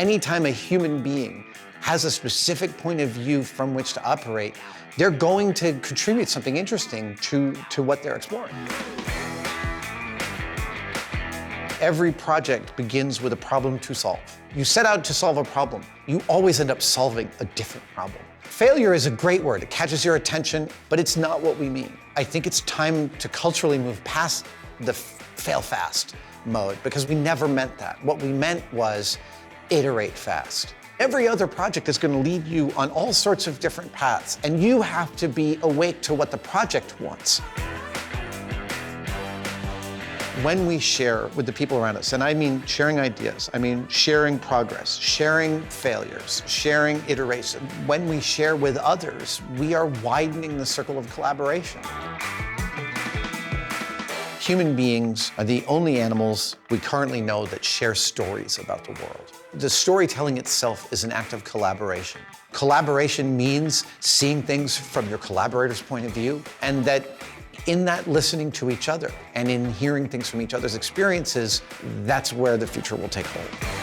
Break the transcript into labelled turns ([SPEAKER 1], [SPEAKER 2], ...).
[SPEAKER 1] Anytime a human being has a specific point of view from which to operate, they're going to contribute something interesting to what they're exploring. Every project begins with a problem to solve. You set out to solve a problem. You always end up solving a different problem. Failure is a great word. It catches your attention, but it's not what we mean. I think it's time to culturally move past the fail fast mode, because we never meant that. What we meant was iterate fast. Every other project is going to lead you on all sorts of different paths, and you have to be awake to what the project wants. When we share with the people around us, and I mean sharing ideas, I mean sharing progress, sharing failures, sharing iteration, when we share with others, we are widening the circle of collaboration. Human beings are the only animals we currently know that share stories about the world. The storytelling itself is an act of collaboration. Collaboration means seeing things from your collaborator's point of view, and that in that listening to each other and in hearing things from each other's experiences, that's where the future will take hold.